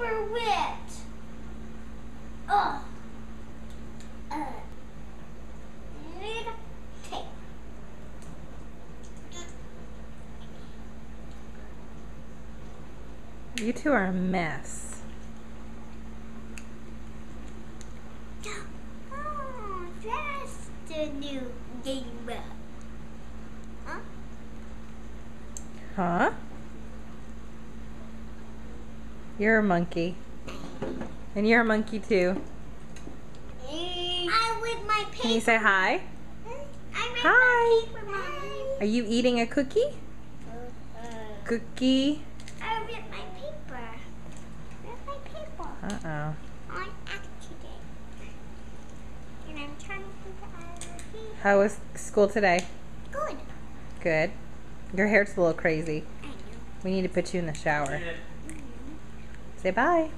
paper wet. Oh. Need tape. You two are a mess. Oh, that's the new game. Huh? Huh? You're a monkey. And you're a monkey too. I with my paper. Can you say hi? I with Hi. my paper, Mommy. Are you eating a cookie? Cookie? I with my paper. With my paper. Uh-oh. On accident. And I'm trying to figure out paper. How was school today? Good. Good. Your hair's a little crazy. I know. We need to put you in the shower. Say bye.